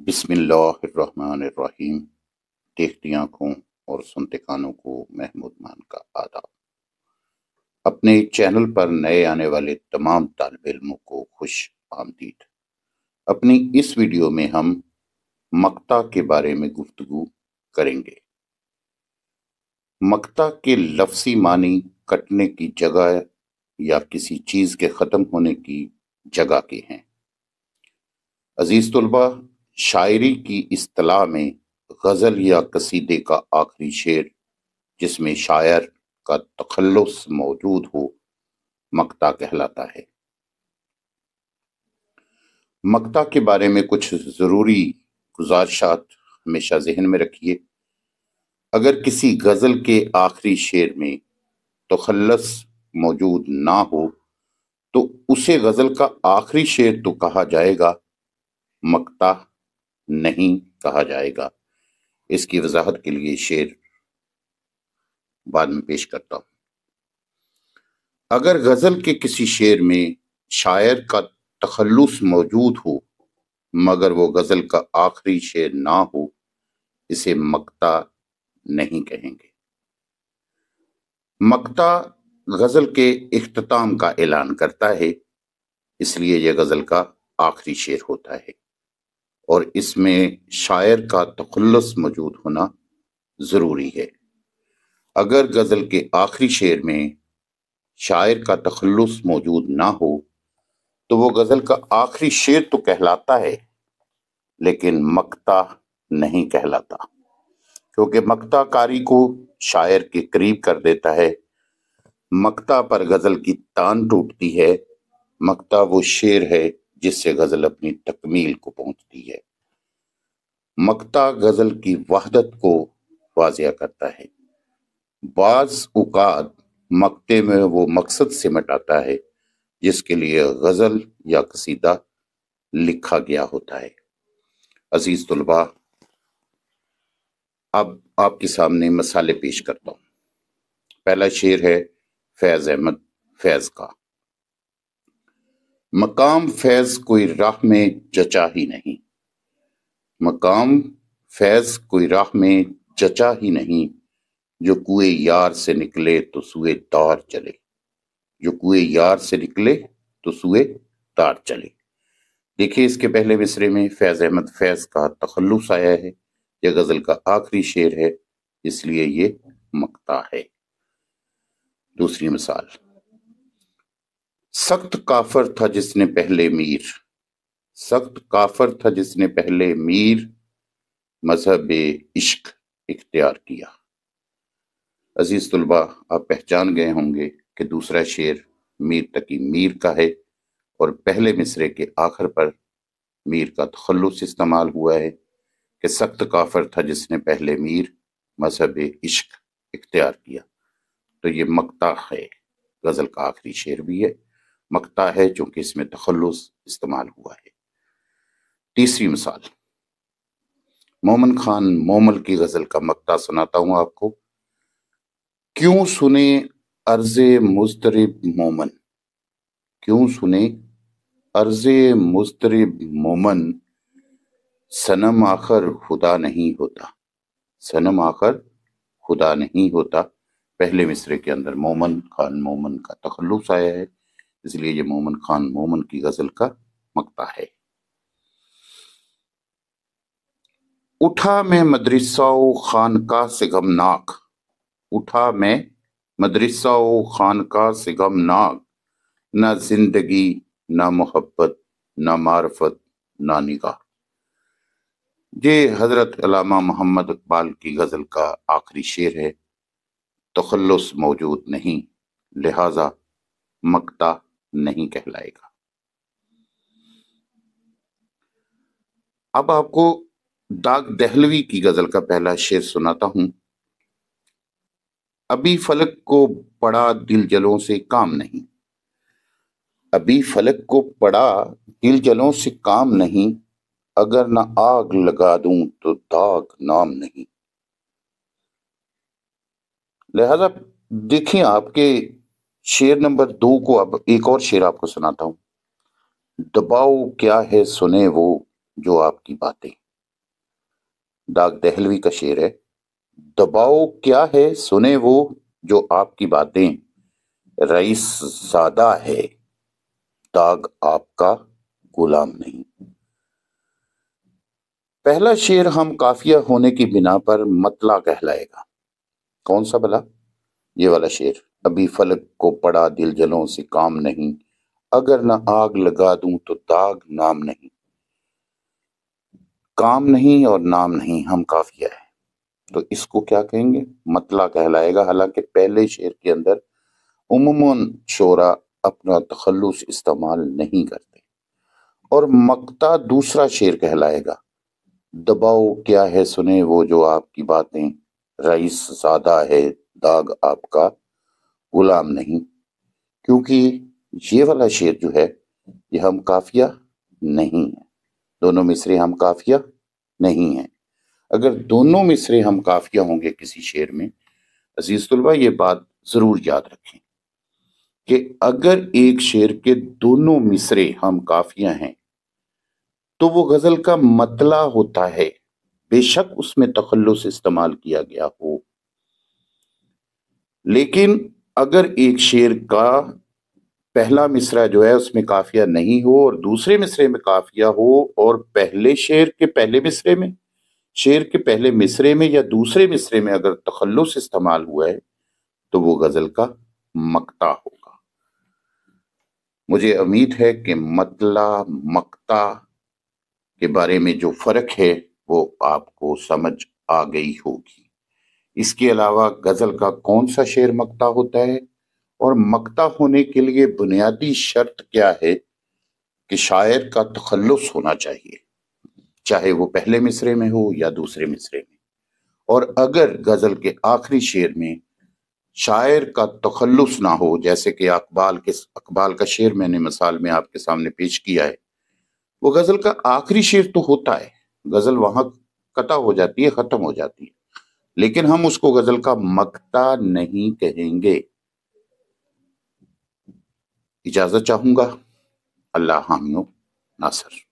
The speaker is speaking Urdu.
بسم اللہ الرحمن الرحیم۔ دیکھتی آنکھوں اور سنتے کانوں کو محمود مان کا آداب۔ اپنے چینل پر نئے آنے والے تمام طالب علموں کو خوش آمدید۔ اپنی اس ویڈیو میں ہم مقطع کے بارے میں گفتگو کریں گے۔ مقطع کے لفظی معنی کٹنے کی جگہ یا کسی چیز کے ختم ہونے کی جگہ کے ہیں۔ عزیز طلبہ، شاعری کی اصطلاح میں غزل یا قصیدے کا آخری شعر جس میں شاعر کا تخلص موجود ہو مقطع کہلاتا ہے۔ مقطع کے بارے میں کچھ ضروری گزارشات ہمیشہ ذہن میں رکھیے۔ اگر کسی غزل کے آخری شعر میں تخلص موجود نہ ہو تو اسے غزل کا آخری شعر تو کہا جائے گا، مقطع نہیں کہا جائے گا۔ اس کی وضاحت کے لیے شعر بعد میں پیش کرتا ہوں۔ اگر غزل کے کسی شعر میں شاعر کا تخلص موجود ہو مگر وہ غزل کا آخری شعر نہ ہو، اسے مقطع نہیں کہیں گے۔ مقطع غزل کے اختتام کا اعلان کرتا ہے، اس لیے یہ غزل کا آخری شعر ہوتا ہے اور اس میں شاعر کا تخلص موجود ہونا ضروری ہے۔ اگر غزل کے آخری شعر میں شاعر کا تخلص موجود نہ ہو تو وہ غزل کا آخری شعر تو کہلاتا ہے لیکن مقطع نہیں کہلاتا، کیونکہ مقطع قاری کو شاعر کے قریب کر دیتا ہے۔ مقطع پر غزل کی تان ٹوٹتی ہے۔ مقطع وہ شعر ہے جس سے غزل اپنی تکمیل کو پہنچتی ہے۔ مقطع غزل کی وحدت کو واضح کرتا ہے۔ بعض اوقات مقطع میں وہ مقصد سمٹ آتا ہے جس کے لیے غزل یا قصیدہ لکھا گیا ہوتا ہے۔ عزیز طلباء، اب آپ کے سامنے مثالیں پیش کرتا ہوں۔ پہلا شعر ہے فیض احمد فیض کا۔ مقام فیض کوئی راہ میں جچا ہی نہیں، مقام فیض کوئی راہ میں جچا ہی نہیں، جو کوئے یار سے نکلے تو سوئے دار چلے، جو کوئے یار سے نکلے تو سوئے دار چلے۔ دیکھیے اس کے پہلے مصرے میں فیض احمد فیض کا تخلص آیا ہے، یہ غزل کا آخری شعر ہے، اس لیے یہ مقطع ہے۔ دوسری مثال، سخت کافر تھا جس نے پہلے میر، سخت کافر تھا جس نے پہلے میر، مذہب عشق اختیار کیا۔ عزیز طلباء، آپ پہچان گئے ہوں گے کہ دوسرا شعر میر تقی میر کا ہے اور پہلے مصرے کے آخر پر میر کا تخلص استعمال ہوا ہے کہ سخت کافر تھا جس نے پہلے میر، مذہب عشق اختیار کیا۔ تو یہ مقطع ہے، غزل کا آخری شعر بھی ہے، مقطع ہے چونکہ اس میں تخلص استعمال ہوا ہے۔ تیسری مثال، مومن خان مومل کی غزل کا مقطع سناتا ہوں آپ کو۔ کیوں سنے عرض مضطرب مومن، کیوں سنے عرض مضطرب مومن، صنم آخر خدا نہیں ہوتا، صنم آخر خدا نہیں ہوتا۔ پہلے مصرے کے اندر مومن خان مومن کا تخلص آیا ہے، اس لیے یہ مومن خان مومن کی غزل کا مقطع ہے۔ اٹھا میں مدرسہ و خانقاہ سے غمناک، اٹھا میں مدرسہ و خانقاہ سے غمناک، نہ زندگی نہ محبت نہ معرفت نہ نگاہ۔ یہ حضرت علامہ محمد اقبال کی غزل کا آخری شعر ہے، تخلص موجود نہیں، لہذا مقطع نہیں کہلائے گا۔ اب آپ کو داغ دہلوی کی غزل کا پہلا شعر سناتا ہوں۔ ابھی فلک کو پڑا دل جلوں سے کام نہیں، ابھی فلک کو پڑا دل جلوں سے کام نہیں، اگر نہ آگ لگا دوں تو داغ نام نہیں۔ لہذا دیکھیں آپ کے شعر نمبر 2 کو اب ایک اور شعر آپ کو سناتا ہوں۔ دباؤ کیا ہے سنے وہ جو آپ کی باتیں، داغ دہلوی کا شعر ہے۔ دباؤ کیا ہے سنے وہ جو آپ کی باتیں، رئیس زادہ ہے داغ آپ کا غلام نہیں۔ پہلا شعر ہم قافیہ ہونے کی بنا پر مطلع کہلائے گا۔ کون سا بلا؟ یہ والا شعر۔ ابھی فلک کو پڑا دل جلوں سے کام نہیں، اگر نہ آگ لگا دوں تو داغ نام نہیں۔ کام نہیں اور نام نہیں، ہم قافیہ ہے، تو اس کو کیا کہیں گے؟ مطلع کہلائے گا۔ حالانکہ پہلے شعر کے اندر عموماً شعراء اپنا تخلص استعمال نہیں کرتے۔ اور مقطع دوسرا شعر کہلائے گا۔ دباؤ کیا ہے سنے وہ جو آپ کی باتیں، رئیس زادہ ہے داغ آپ کا غلام نہیں۔ کیونکہ یہ والا شعر جو ہے یہ ہم قافیہ نہیں ہے، دونوں مصرے ہم قافیہ نہیں ہیں۔ اگر دونوں مصرے ہم قافیہ ہوں گے کسی شعر میں، عزیز طلبہ یہ بات ضرور یاد رکھیں کہ اگر ایک شعر کے دونوں مصرے ہم قافیہ ہیں تو وہ غزل کا مطلع ہوتا ہے، بے شک اس میں تخلص استعمال کیا گیا ہو۔ لیکن اگر ایک شعر کا پہلا مصرع جو ہے اس میں قافیہ نہیں ہو اور دوسرے مصرے میں قافیہ ہو، اور پہلے شعر کے پہلے مصرے میں، شعر کے پہلے مصرے میں یا دوسرے مصرے میں اگر تخلص استعمال ہوا ہے تو وہ غزل کا مقطع ہوگا۔ مجھے امید ہے کہ مطلع مقطع کے بارے میں جو فرق ہے وہ آپ کو سمجھ آ گئی ہوگی۔ اس کے علاوہ غزل کا کون سا شعر مقطع ہوتا ہے اور مقطع ہونے کے لیے بنیادی شرط کیا ہے کہ شاعر کا تخلص ہونا چاہیے، چاہے وہ پہلے مصرے میں ہو یا دوسرے مصرے میں۔ اور اگر غزل کے آخری شعر میں شاعر کا تخلص نہ ہو، جیسے کہ اقبال کا شعر میں نے مثال میں آپ کے سامنے پیش کیا ہے، وہ غزل کا آخری شعر تو ہوتا ہے، غزل وہاں قطع ہو جاتی ہے، ختم ہو جاتی ہے، لیکن ہم اس کو غزل کا مقطع نہیں کہیں گے۔ اجازت چاہوں گا۔ اللہ حامی و ناصر۔